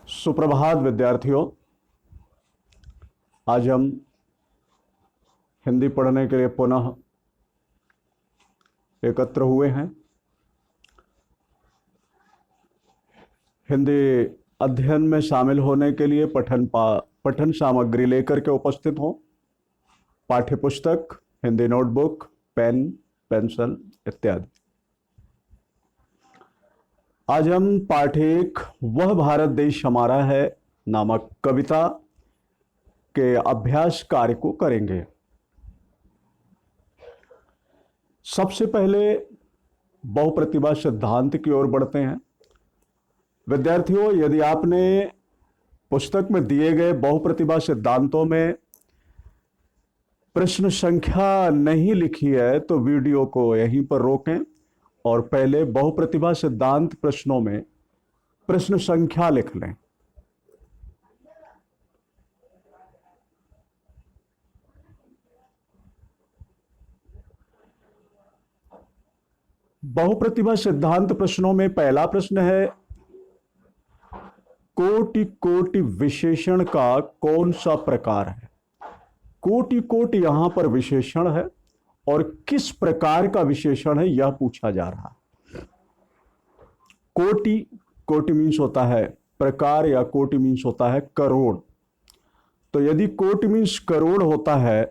सुप्रभात विद्यार्थियों। आज हम हिंदी पढ़ने के लिए पुनः एकत्र हुए हैं। हिंदी अध्ययन में शामिल होने के लिए पठन सामग्री लेकर के उपस्थित हों। पाठ्य पुस्तक, हिंदी नोटबुक, पेन, पेंसिल इत्यादि। आज हम पाठ एक वह भारत देश हमारा है नामक कविता के अभ्यास कार्य को करेंगे। सबसे पहले बहुप्रतिभा सिद्धांत की ओर बढ़ते हैं। विद्यार्थियों, यदि आपने पुस्तक में दिए गए बहुप्रतिभा सिद्धांतों में प्रश्न संख्या नहीं लिखी है तो वीडियो को यहीं पर रोकें और पहले बहुप्रतिभा सिद्धांत प्रश्नों में प्रश्न संख्या लिख लें। बहुप्रतिभा सिद्धांत प्रश्नों में पहला प्रश्न है, कोटि कोटि विशेषण का कौन सा प्रकार है? कोटि कोटि यहां पर विशेषण है और किस प्रकार का विशेषण है यह पूछा जा रहा है। कोटि, कोटि मीन्स होता है प्रकार या कोटि मीन्स होता है करोड़। तो यदि कोटि मीन्स करोड़ होता है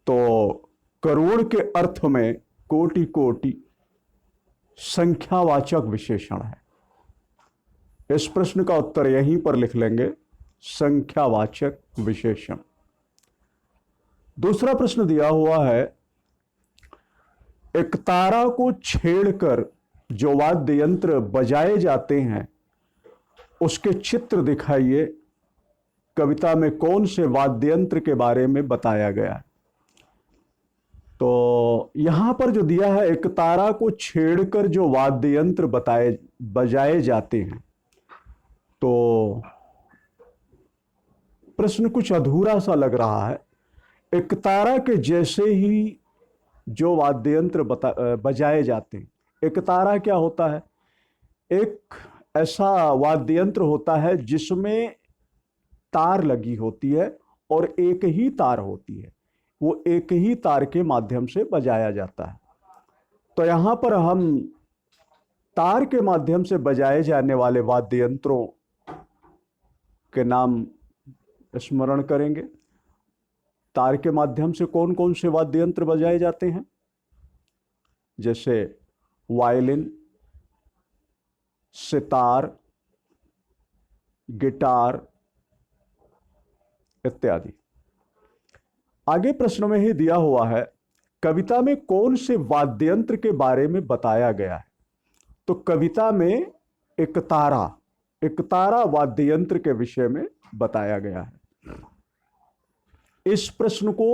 तो करोड़ के अर्थ में कोटि कोटि संख्यावाचक विशेषण है। इस प्रश्न का उत्तर यहीं पर लिख लेंगे, संख्यावाचक विशेषण। दूसरा प्रश्न दिया हुआ है, एक तारा को छेड़कर जो वाद्य यंत्र बजाए जाते हैं उसके चित्र दिखाइए। कविता में कौन से वाद्य यंत्र के बारे में बताया गया है? तो यहां पर जो दिया है, एक तारा को छेड़कर जो वाद्य यंत्र बजाए जाते हैं, तो प्रश्न कुछ अधूरा सा लग रहा है। एक तारा के जैसे ही जो वाद्य यंत्र बजाए जाते हैं, एक तारा क्या होता है? एक ऐसा वाद्य यंत्र होता है जिसमें तार लगी होती है और एक ही तार होती है, वो एक ही तार के माध्यम से बजाया जाता है। तो यहां पर हम तार के माध्यम से बजाए जाने वाले वाद्य यंत्रों के नाम स्मरण करेंगे। तार के माध्यम से कौन कौन से वाद्य यंत्र बजाए जाते हैं? जैसे वायलिन, सितार, गिटार इत्यादि। आगे प्रश्न में ही दिया हुआ है, कविता में कौन से वाद्य यंत्र के बारे में बताया गया है? तो कविता में एक तारा वाद्य यंत्र के विषय में बताया गया है। इस प्रश्न को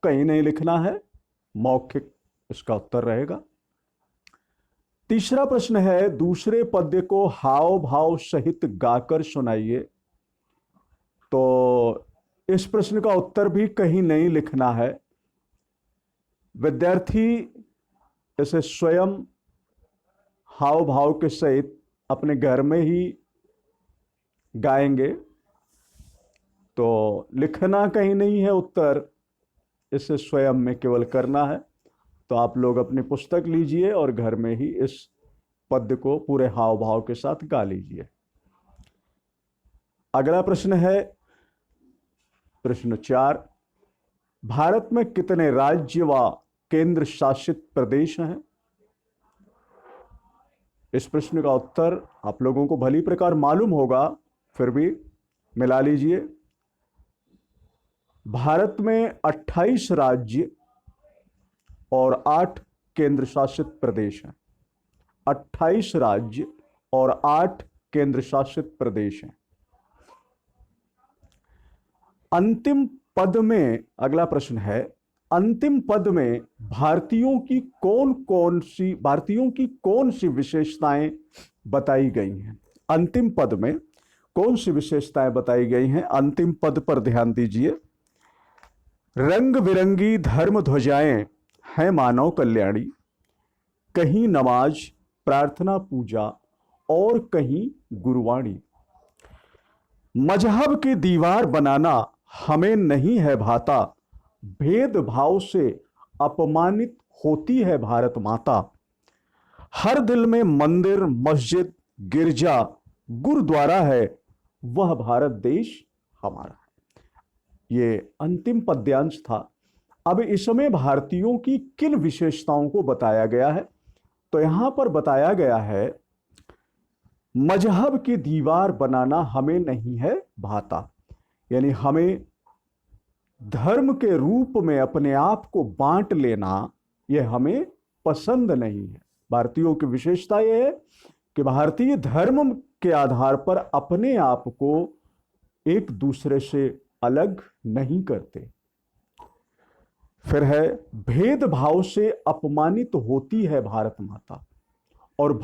कहीं नहीं लिखना है, मौखिक इसका उत्तर रहेगा। तीसरा प्रश्न है, दूसरे पद्य को हाव भाव सहित गाकर सुनाइए। तो इस प्रश्न का उत्तर भी कहीं नहीं लिखना है। विद्यार्थी इसे स्वयं हाव भाव के सहित अपने घर में ही गाएंगे। तो लिखना कहीं नहीं है उत्तर, इसे स्वयं में केवल करना है। तो आप लोग अपनी पुस्तक लीजिए और घर में ही इस पद्य को पूरे हाव भाव के साथ गा लीजिए। अगला प्रश्न है प्रश्न 4, भारत में कितने राज्य व केंद्र शासित प्रदेश हैं? इस प्रश्न का उत्तर आप लोगों को भली प्रकार मालूम होगा, फिर भी मिला लीजिए। भारत में 28 राज्य और 8 केंद्र शासित प्रदेश हैं। 28 राज्य और 8 केंद्र शासित प्रदेश हैं। अंतिम पद में, अगला प्रश्न है, अंतिम पद में भारतीयों की कौन सी विशेषताएं बताई गई हैं? अंतिम पद में कौन सी विशेषताएं बताई गई हैं? अंतिम पद पर ध्यान दीजिए। रंग बिरंगी धर्म ध्वजाएं हैं मानव कल्याणी, कहीं नमाज, प्रार्थना, पूजा और कहीं गुरुवाणी। मजहब की दीवार बनाना हमें नहीं है भाता, भेदभाव से अपमानित होती है भारत माता। हर दिल में मंदिर, मस्जिद, गिरजा, गुरुद्वारा है, वह भारत देश हमारा। ये अंतिम पद्यांश था। अब इसमें भारतीयों की किन विशेषताओं को बताया गया है? तो यहां पर बताया गया है, मजहब की दीवार बनाना हमें नहीं है भाता, यानी हमें धर्म के रूप में अपने आप को बांट लेना यह हमें पसंद नहीं है। भारतीयों की विशेषता यह है कि भारतीय धर्म के आधार पर अपने आप को एक दूसरे से अलग नहीं करते। फिर है, भेदभाव से अपमानित होती है भारत माता, और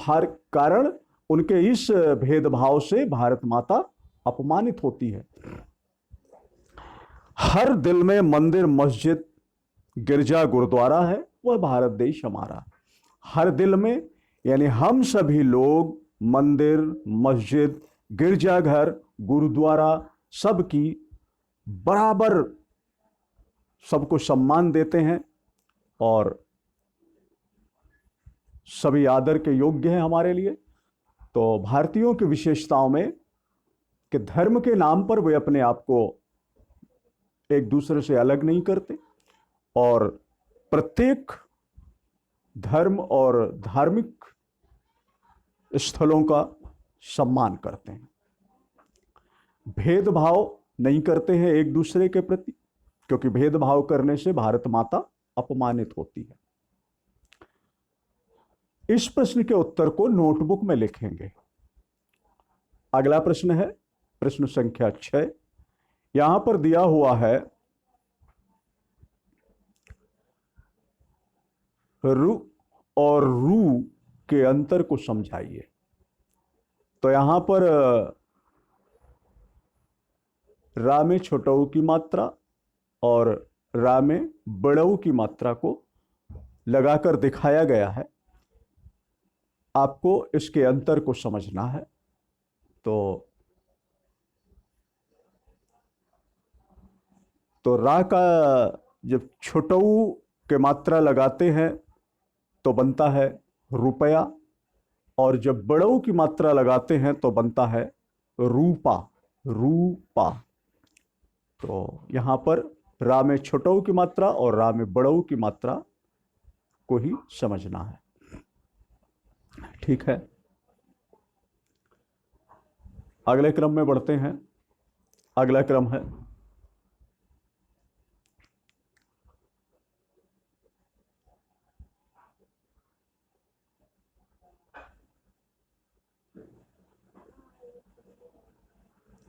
कारण उनके इस भेदभाव से भारत माता अपमानित होती है। हर दिल में मंदिर, मस्जिद, गिरजा, गुरुद्वारा है, वह भारत देश हमारा। हर दिल में यानी हम सभी लोग मंदिर, मस्जिद, गिरजाघर, गुरुद्वारा सबकी बराबर सबको सम्मान देते हैं और सभी आदर के योग्य हैं हमारे लिए। तो भारतीयों की विशेषताओं में कि धर्म के नाम पर वे अपने आप को एक दूसरे से अलग नहीं करते और प्रत्येक धर्म और धार्मिक स्थलों का सम्मान करते हैं। भेदभाव नहीं करते हैं एक दूसरे के प्रति, क्योंकि भेदभाव करने से भारत माता अपमानित होती है। इस प्रश्न के उत्तर को नोटबुक में लिखेंगे। अगला प्रश्न है प्रश्न संख्या 6। यहां पर दिया हुआ है, रु और रू के अंतर को समझाइए। तो यहां पर रा में छोटऊ की मात्रा और रा में बड़ऊ की मात्रा को लगाकर दिखाया गया है। आपको इसके अंतर को समझना है। तो रा का जब छोटऊ के मात्रा लगाते हैं तो बनता है रुपया, और जब बड़ऊ की मात्रा लगाते हैं तो बनता है रूपा, रूपा। तो यहां पर रा में छोटऊ की मात्रा और रा में बड़ऊ की मात्रा को ही समझना है। ठीक है, अगले क्रम में बढ़ते हैं। अगला क्रम है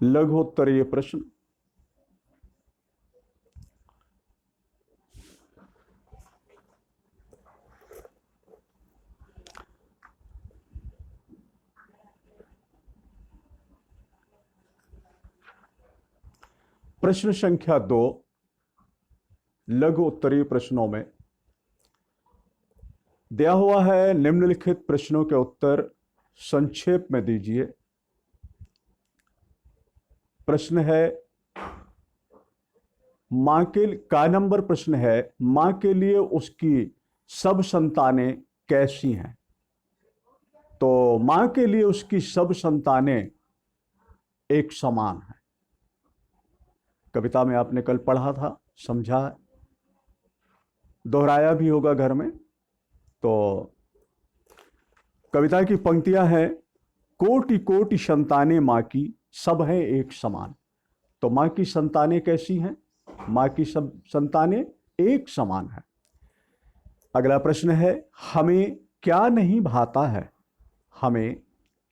लघुत्तरीय प्रश्न। प्रश्न संख्या 2 लघु उत्तरीय प्रश्नों में दिया हुआ है, निम्नलिखित प्रश्नों के उत्तर संक्षेप में दीजिए। प्रश्न है, मां के का नंबर प्रश्न है, मां के लिए उसकी सब संतानें कैसी हैं? तो मां के लिए उसकी सब संतानें एक समान हैं। कविता में आपने कल पढ़ा था, समझा, दोहराया भी होगा घर में। तो कविता की पंक्तियां हैं, कोटि कोटि संतानें मां की, सब हैं एक समान। तो मां की संतानें कैसी हैं? मां की सब संतानें एक समान है। अगला प्रश्न है, हमें क्या नहीं भाता है? हमें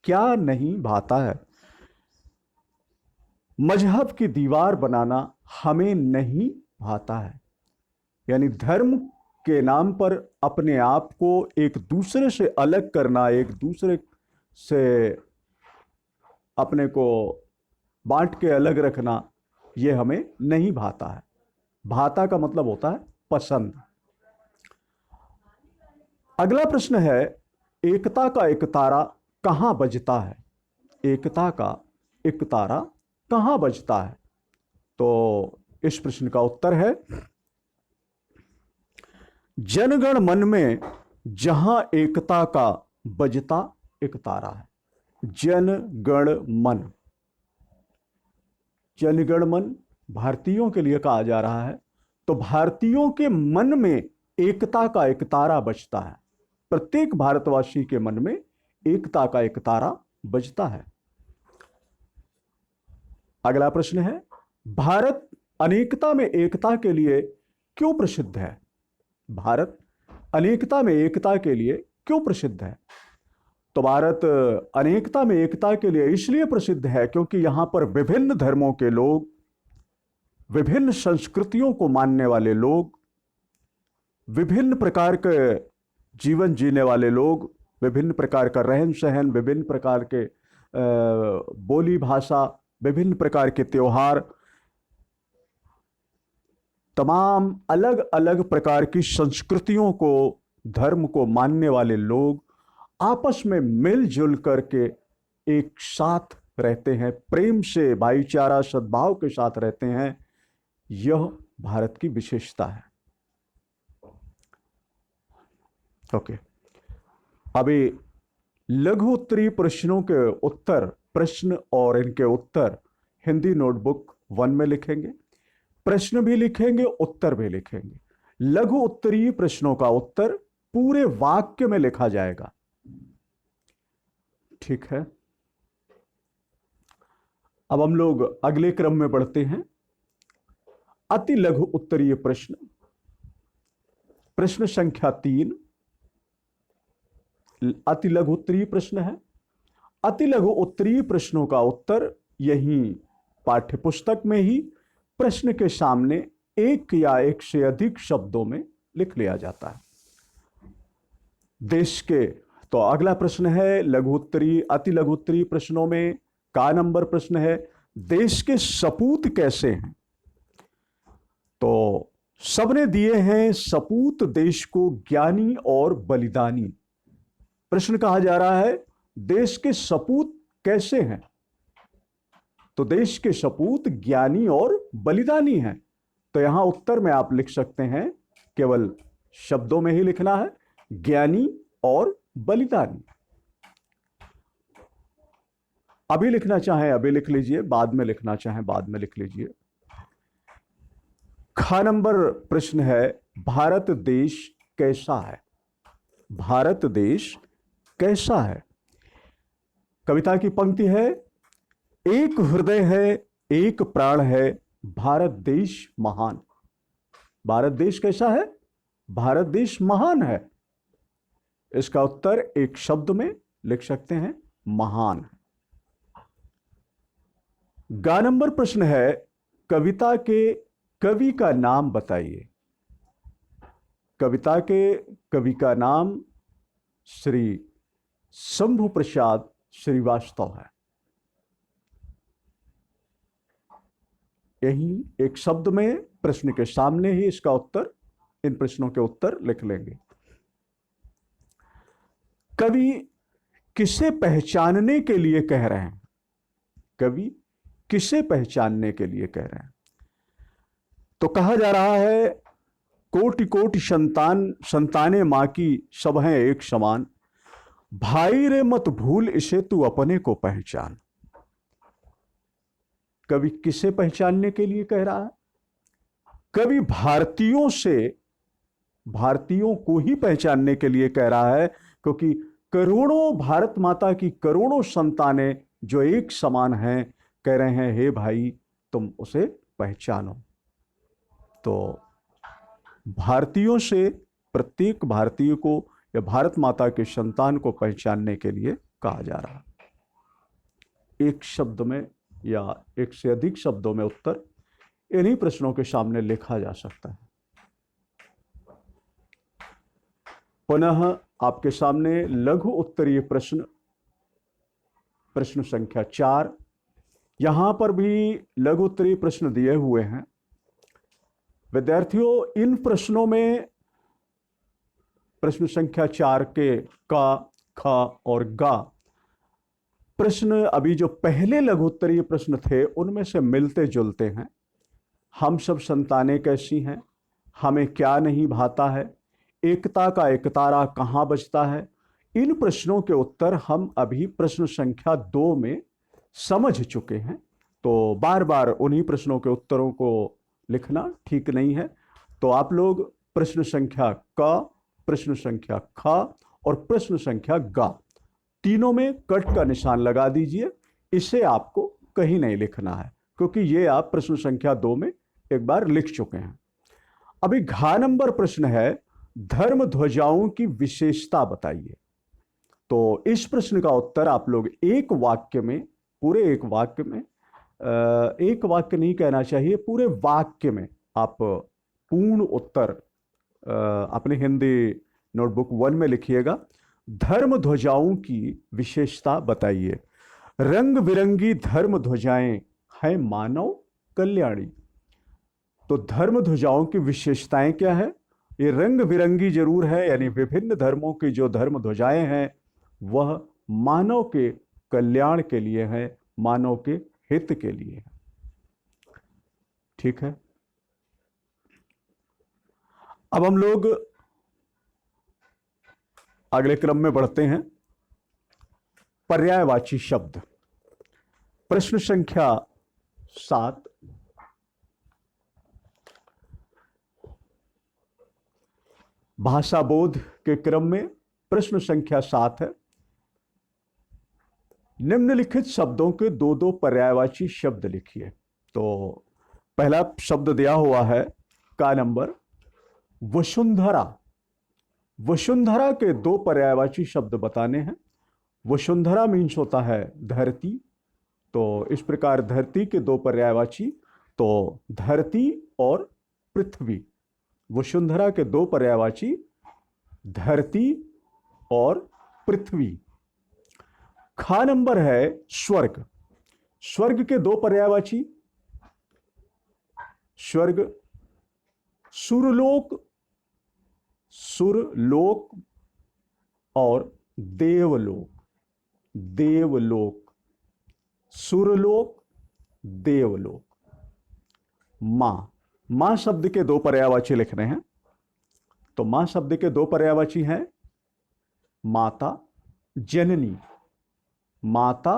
क्या नहीं भाता है? मजहब की दीवार बनाना हमें नहीं भाता है, यानी धर्म के नाम पर अपने आप को एक दूसरे से अलग करना, एक दूसरे से अपने को बांट के अलग रखना, यह हमें नहीं भाता है। भाता का मतलब होता है पसंद। अगला प्रश्न है, एकता का एक तारा कहाँ बजता है? एकता का एकतारा कहाँ बजता है? तो इस प्रश्न का उत्तर है जनगण मन में जहां एकता का बजता एकतारा है। जनगण मन, जनगण मन भारतीयों के लिए कहा जा रहा है, तो भारतीयों के मन में एकता का एकतारा बजता है। प्रत्येक भारतवासी के मन में एकता का एकतारा बजता है। अगला प्रश्न है भारत अनेकता में एकता के लिए क्यों प्रसिद्ध है? भारत अनेकता में एकता के लिए क्यों प्रसिद्ध है? तो भारत अनेकता में एकता के लिए इसलिए प्रसिद्ध है क्योंकि यहां पर विभिन्न धर्मों के लोग, विभिन्न संस्कृतियों को मानने वाले लोग, विभिन्न प्रकार के जीवन जीने वाले लोग, विभिन्न प्रकार का रहन सहन, विभिन्न प्रकार के बोली भाषा, विभिन्न प्रकार के त्योहार, तमाम अलग अलग प्रकार की संस्कृतियों को, धर्म को मानने वाले लोग आपस में मिलजुल करके एक साथ रहते हैं, प्रेम से, भाईचारा, सद्भाव के साथ रहते हैं। यह भारत की विशेषता है। ओके, अभी लघु उत्तरीय प्रश्नों के उत्तर, प्रश्न और इनके उत्तर हिंदी नोटबुक 1 में लिखेंगे। प्रश्न भी लिखेंगे, उत्तर भी लिखेंगे। लघु उत्तरीय प्रश्नों का उत्तर पूरे वाक्य में लिखा जाएगा। ठीक है, अब हम लोग अगले क्रम में बढ़ते हैं। अति लघु उत्तरीय प्रश्न, प्रश्न संख्या 3 अति लघु उत्तरीय प्रश्न है। अति लघु उत्तरीय प्रश्नों का उत्तर यही पाठ्यपुस्तक में ही प्रश्न के सामने एक या एक से अधिक शब्दों में लिख लिया जाता है। देश के, तो अगला प्रश्न है लघु उत्तरीय, अति लघु उत्तरीय प्रश्नों में का नंबर प्रश्न है देश के सपूत कैसे हैं? तो सबने दिए हैं सपूत देश को ज्ञानी और बलिदानी। प्रश्न कहा जा रहा है देश के सपूत कैसे हैं? तो देश के सपूत ज्ञानी और बलिदानी हैं। तो यहां उत्तर में आप लिख सकते हैं, केवल शब्दों में ही लिखना है, ज्ञानी और बलिदानी। अभी लिखना चाहें अभी लिख लीजिए, बाद में लिखना चाहें बाद में लिख लीजिए। ख नंबर प्रश्न है भारत देश कैसा है? भारत देश कैसा है? कविता की पंक्ति है एक हृदय है, एक प्राण है, भारत देश महान। भारत देश कैसा है? भारत देश महान है। इसका उत्तर एक शब्द में लिख सकते हैं, महान। ग नंबर प्रश्न है कविता के कवि का नाम बताइए। कविता के कवि का नाम श्री शंभु प्रसाद श्रीवास्तव है। यही एक शब्द में प्रश्न के सामने ही इसका उत्तर, इन प्रश्नों के उत्तर लिख लेंगे। कवि किसे पहचानने के लिए कह रहे हैं? कवि किसे पहचानने के लिए कह रहे हैं? तो कहा जा रहा है कोटि कोटि संताने मां की, सब हैं एक समान, भाई रे मत भूल इसे तू अपने को पहचान। कवि किसे पहचानने के लिए कह रहा है? कवि भारतीयों से, भारतीयों को ही पहचानने के लिए कह रहा है, क्योंकि करोड़ों भारत माता की करोड़ों संतानें जो एक समान हैं, कह रहे हैं हे भाई तुम उसे पहचानो। तो भारतीयों से, प्रत्येक भारतीय को या भारत माता के संतान को पहचानने के लिए कहा जा रहा है। एक शब्द में या एक से अधिक शब्दों में उत्तर इन्हीं प्रश्नों के सामने लिखा जा सकता है। पुनः आपके सामने लघु उत्तरीय प्रश्न, प्रश्न संख्या 4। यहां पर भी लघु उत्तरीय प्रश्न दिए हुए हैं। विद्यार्थियों, इन प्रश्नों में प्रश्न संख्या 4 के का, ख और गा प्रश्न अभी जो पहले लघुत्तरीय प्रश्न थे उनमें से मिलते जुलते हैं। हम सब संतानें कैसी हैं, हमें क्या नहीं भाता है, एकता का एकतारा कहाँ बजता है, इन प्रश्नों के उत्तर हम अभी प्रश्न संख्या 2 में समझ चुके हैं। तो बार बार उन्हीं प्रश्नों के उत्तरों को लिखना ठीक नहीं है। तो आप लोग प्रश्न संख्या क, प्रश्न संख्या ख और प्रश्न संख्या ग तीनों में कट का निशान लगा दीजिए। इसे आपको कहीं नहीं लिखना है क्योंकि ये आप प्रश्न संख्या 2 में एक बार लिख चुके हैं। अभी घ नंबर प्रश्न है, धर्म ध्वजाओं की विशेषता बताइए। तो इस प्रश्न का उत्तर आप लोग एक वाक्य में, पूरे एक वाक्य में, एक वाक्य नहीं कहना चाहिए, पूरे वाक्य में आप पूर्ण उत्तर अपने हिंदी नोटबुक 1 में लिखिएगा। धर्म ध्वजाओं की विशेषता बताइए। रंग बिरंगी धर्म ध्वजाएं हैं मानव कल्याणी। तो धर्म ध्वजाओं की विशेषताएं क्या है? ये रंग बिरंगी जरूर है, यानी विभिन्न धर्मों की जो धर्म ध्वजाएं हैं वह मानव के कल्याण के लिए है, मानव के हित के लिए है। ठीक है, अब हम लोग अगले क्रम में बढ़ते हैं। पर्यायवाची शब्द, प्रश्न संख्या 7। भाषा बोध के क्रम में प्रश्न संख्या 7 है। निम्नलिखित शब्दों के दो दो पर्यायवाची शब्द लिखिए। तो पहला शब्द दिया हुआ है का नंबर वसुंधरा। वसुंधरा के दो पर्यायवाची शब्द बताने हैं। वसुंधरा मीन्स होता है धरती, तो इस प्रकार धरती के दो पर्यायवाची, तो धरती और पृथ्वी। वसुंधरा के दो पर्यायवाची धरती और पृथ्वी। खा नंबर है स्वर्ग। स्वर्ग के दो पर्यायवाची, स्वर्ग सुरलोक, सुरलोक और देवलोक। देवलोक, सुरलोक, देवलोक। मां, मां शब्द के दो पर्यायवाची लिखने हैं। तो मां शब्द के दो पर्यायवाची हैं माता, जननी। माता,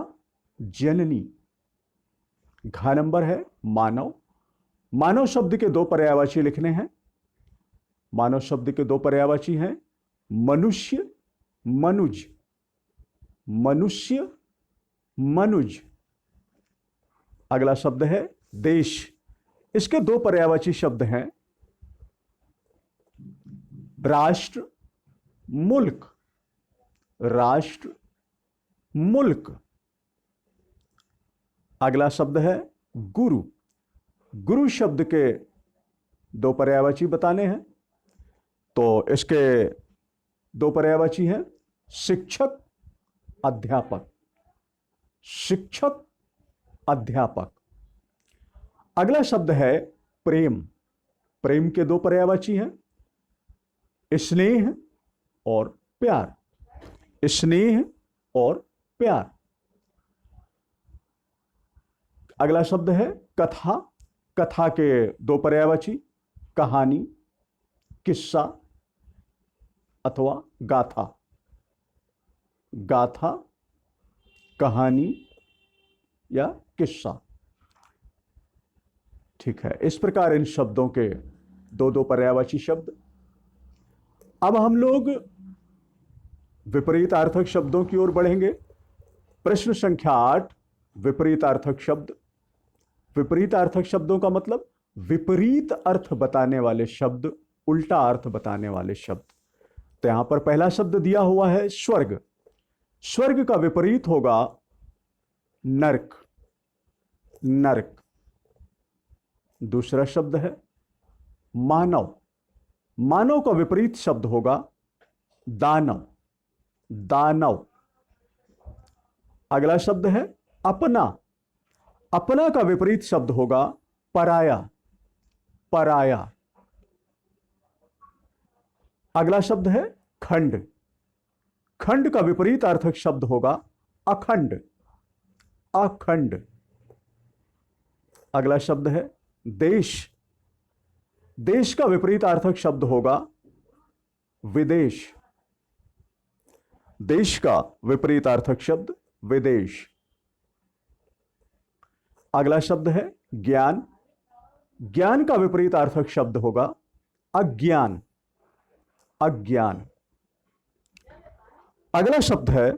जननी। घ नंबर है मानव। मानव शब्द के दो पर्यायवाची लिखने हैं। मानव शब्द के दो पर्यायवाची हैं मनुष्य, मनुज। मनुष्य, मनुज। अगला शब्द है देश। इसके दो पर्यायवाची शब्द हैं राष्ट्र, मुल्क। राष्ट्र, मुल्क। अगला शब्द है गुरु। गुरु शब्द के दो पर्यायवाची बताने हैं। तो इसके दो पर्यायवाची हैं शिक्षक, अध्यापक। शिक्षक, अध्यापक। अगला शब्द है प्रेम। प्रेम के दो पर्यायवाची हैं स्नेह और प्यार। स्नेह और प्यार। अगला शब्द है कथा। कथा के दो पर्यायवाची कहानी, किस्सा अथवा गाथा। गाथा, कहानी या किस्सा। ठीक है, इस प्रकार इन शब्दों के दो दो पर्यायवाची शब्द। अब हम लोग विपरीतार्थक शब्दों की ओर बढ़ेंगे। प्रश्न संख्या 8, विपरीतार्थक शब्द। विपरीतार्थक शब्दों का मतलब विपरीत अर्थ बताने वाले शब्द, उल्टा अर्थ बताने वाले शब्द। तो यहां पर पहला शब्द दिया हुआ है स्वर्ग। स्वर्ग का विपरीत होगा नरक, नरक। दूसरा शब्द है मानव। मानव का विपरीत शब्द होगा दानव, दानव। अगला शब्द है अपना। अपना का विपरीत शब्द होगा पराया, पराया। अगला शब्द है खंड। खंड का विपरीत अर्थक शब्द होगा अखंड, अखंड। अगला शब्द है देश। देश का विपरीतार्थक शब्द होगा विदेश। देश का विपरीतार्थक शब्द विदेश। अगला शब्द है ज्ञान। ज्ञान का विपरीतार्थक शब्द होगा अज्ञान। अज्ञान। अगला शब्द है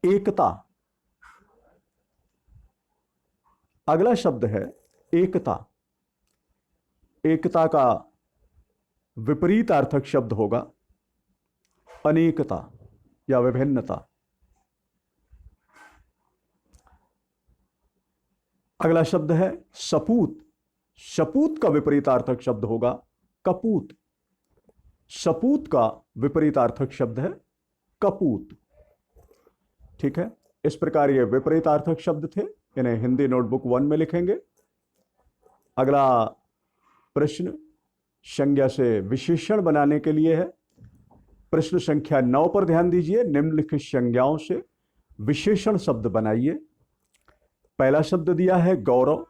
एकता। अगला शब्द है एकता। एकता का विपरीतार्थक शब्द होगा अनेकता या विभिन्नता। अगला शब्द है सपूत। सपूत का विपरीतार्थक शब्द होगा कपूत। सपूत का विपरीतार्थक शब्द है कपूत। ठीक है, इस प्रकार ये विपरीतार्थक शब्द थे, इन्हें हिंदी नोटबुक 1 में लिखेंगे। अगला प्रश्न संज्ञा से विशेषण बनाने के लिए है। प्रश्न संख्या 9 पर ध्यान दीजिए। निम्नलिखित संज्ञाओं से विशेषण शब्द बनाइए। पहला शब्द दिया है गौरव।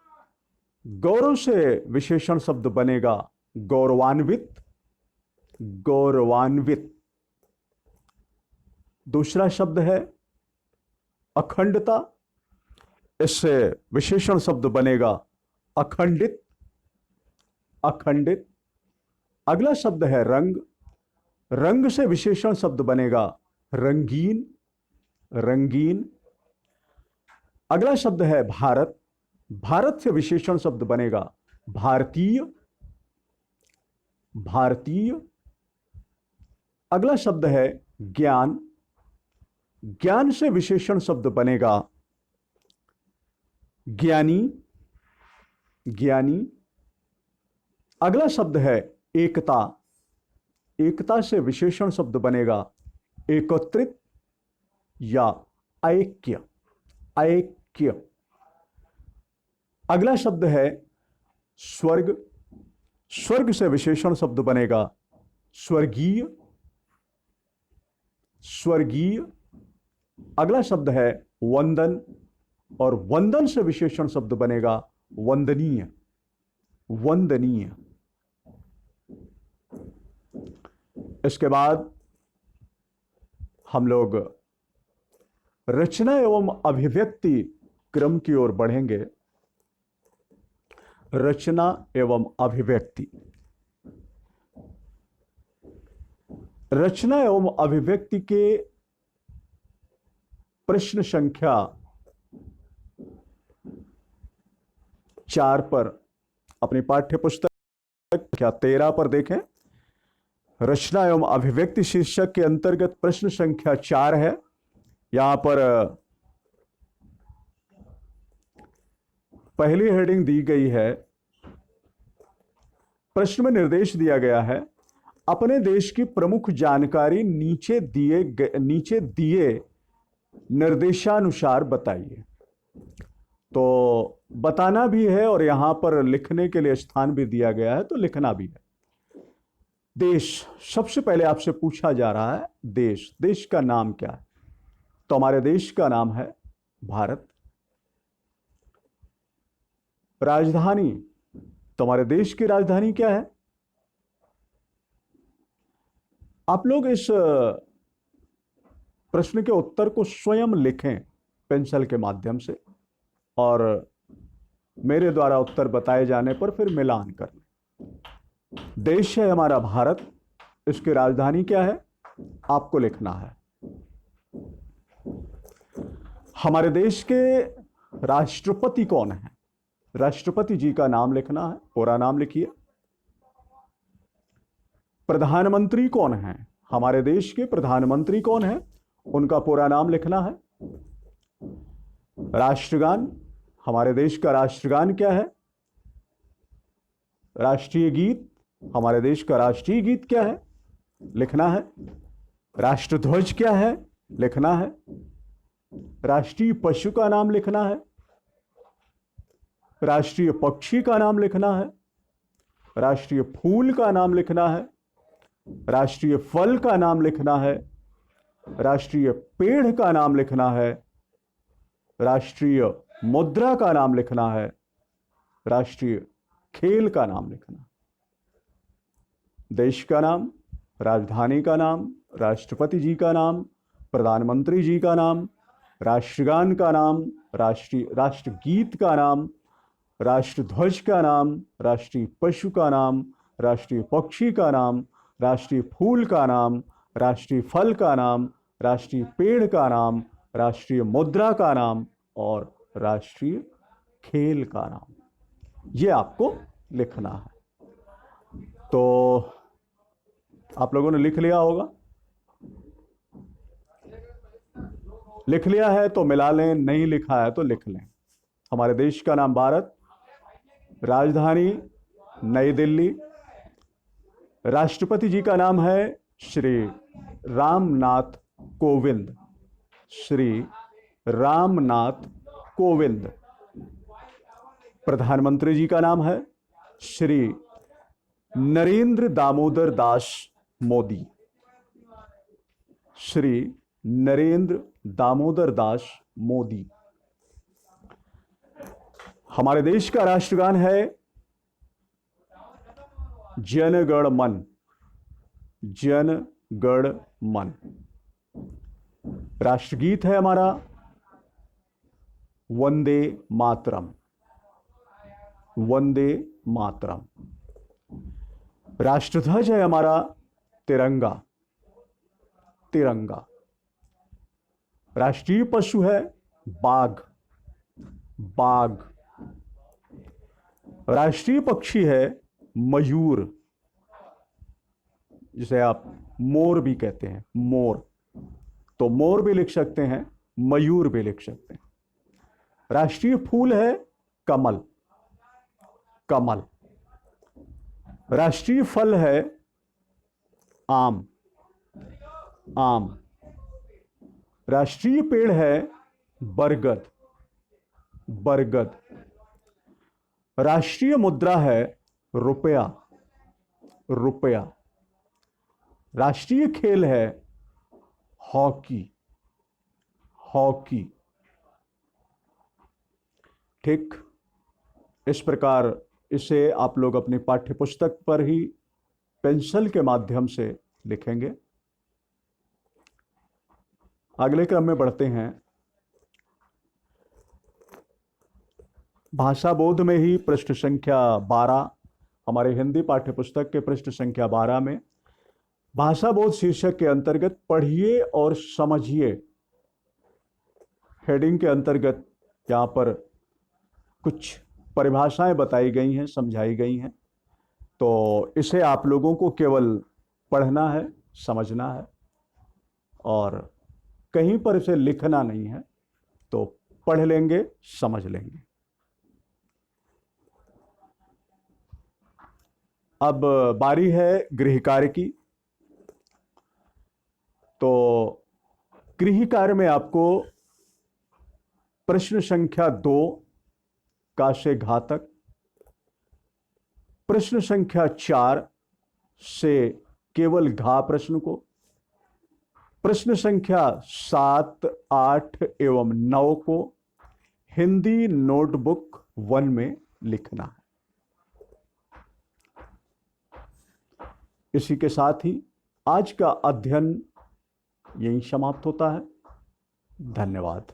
गौरव से विशेषण शब्द बनेगा गौरवान्वित। गौरवान्वित। दूसरा शब्द है अखंडता। इससे विशेषण शब्द बनेगा अखंडित। अखंडित। अगला शब्द है रंग। रंग से विशेषण शब्द बनेगा रंगीन। रंगीन। अगला शब्द है भारत। भारत से विशेषण शब्द बनेगा भारतीय। भारतीय। अगला शब्द है ज्ञान। ज्ञान से विशेषण शब्द बनेगा ज्ञानी। ज्ञानी। अगला शब्द है एकता। एकता से विशेषण शब्द बनेगा एकत्रित या ऐक्य। ऐक्य। अगला शब्द है स्वर्ग। स्वर्ग से विशेषण शब्द बनेगा स्वर्गीय। स्वर्गीय। अगला शब्द है वंदन, और वंदन से विशेषण शब्द बनेगा वंदनीय। वंदनीय। इसके बाद हम लोग रचना एवं अभिव्यक्ति क्रम की ओर बढ़ेंगे। रचना एवं अभिव्यक्ति। रचना एवं अभिव्यक्ति के प्रश्न संख्या 4 पर अपनी पाठ्य पुस्तक संख्या 13 पर देखें। रचना एवं अभिव्यक्ति शीर्षक के अंतर्गत प्रश्न संख्या 4 है। यहां पर पहली हेडिंग दी गई है। प्रश्न में निर्देश दिया गया है अपने देश की प्रमुख जानकारी नीचे दिए निर्देशानुसार बताइए। तो बताना भी है और यहां पर लिखने के लिए स्थान भी दिया गया है, तो लिखना भी है। देश, सबसे पहले आपसे पूछा जा रहा है देश। देश का नाम क्या है? तो हमारे देश का नाम है भारत। राजधानी, तो हमारे देश की राजधानी क्या है? आप लोग इस प्रश्न के उत्तर को स्वयं लिखें पेंसिल के माध्यम से, और मेरे द्वारा उत्तर बताए जाने पर फिर मिलान कर लें। देश है हमारा भारत, इसकी राजधानी क्या है आपको लिखना है। हमारे देश के राष्ट्रपति कौन है? राष्ट्रपति जी का नाम लिखना है, पूरा नाम लिखिए। प्रधानमंत्री कौन है? हमारे देश के प्रधानमंत्री कौन है? उनका पूरा नाम लिखना है। राष्ट्रगान, हमारे देश का राष्ट्रगान क्या है? राष्ट्रीय गीत, हमारे देश का राष्ट्रीय गीत क्या है? लिखना है। राष्ट्रध्वज क्या है? लिखना है। राष्ट्रीय पशु का नाम लिखना है। राष्ट्रीय पक्षी का नाम लिखना है। राष्ट्रीय फूल का नाम लिखना है। राष्ट्रीय फल का नाम लिखना है। राष्ट्रीय पेड़ का नाम लिखना है। राष्ट्रीय मुद्रा का नाम लिखना है, राष्ट्रीय खेल का नाम लिखना, देश का नाम, राजधानी का नाम, राष्ट्रपति जी का नाम, प्रधानमंत्री जी का नाम, राष्ट्रगान का नाम, राष्ट्रगीत का नाम, राष्ट्रध्वज का नाम, राष्ट्रीय पशु का नाम, राष्ट्रीय पक्षी का नाम, राष्ट्रीय फूल का नाम, राष्ट्रीय फल का नाम, राष्ट्रीय पेड़ का नाम, राष्ट्रीय मुद्रा का नाम और राष्ट्रीय खेल का नाम। ये आपको लिखना है। तो आप लोगों ने लिख लिया होगा। लिख लिया है तो मिला लें, नहीं लिखा है तो लिख लें। हमारे देश का नाम भारत, राजधानी नई दिल्ली, राष्ट्रपति जी का नाम है श्री रामनाथ कोविंद, श्री रामनाथ कोविंद। प्रधानमंत्री जी का नाम है श्री नरेंद्र दामोदर दास मोदी, श्री नरेंद्र दामोदर दास मोदी। हमारे देश का राष्ट्रगान है जन गण मन, जन गण मन। राष्ट्रगीत है हमारा वंदे मातरम, वंदे मातरम। राष्ट्रध्वज है हमारा तिरंगा, तिरंगा। राष्ट्रीय पशु है बाघ, बाघ। राष्ट्रीय पक्षी है मयूर, जिसे आप मोर भी कहते हैं, मोर। तो मोर भी लिख सकते हैं, मयूर भी लिख सकते हैं। राष्ट्रीय फूल है कमल, कमल। राष्ट्रीय फल है आम, आम। राष्ट्रीय पेड़ है बरगद, बरगद। राष्ट्रीय मुद्रा है रुपया, रुपया। राष्ट्रीय खेल है हॉकी, हॉकी। ठीक इस प्रकार इसे आप लोग अपनी पाठ्य पुस्तक पर ही पेंसिल के माध्यम से लिखेंगे। अगले क्रम में बढ़ते हैं। भाषा बोध में ही पृष्ठ संख्या 12, हमारे हिंदी पाठ्य पुस्तक के पृष्ठ संख्या 12 में भाषा बोध शीर्षक के अंतर्गत पढ़िए और समझिए हेडिंग के अंतर्गत यहाँ पर कुछ परिभाषाएं बताई गई हैं, समझाई गई हैं। तो इसे आप लोगों को केवल पढ़ना है, समझना है और कहीं पर इसे लिखना नहीं है। तो पढ़ लेंगे, समझ लेंगे। अब बारी है गृह कार्य की। तो गृह कार्य में आपको प्रश्न संख्या 2 का से घातक, प्रश्न संख्या 4 से केवल घा प्रश्न को, प्रश्न संख्या 7, 8 एवं 9 को हिंदी नोटबुक 1 में लिखना है। इसी के साथ ही आज का अध्ययन यहीं समाप्त होता है। धन्यवाद।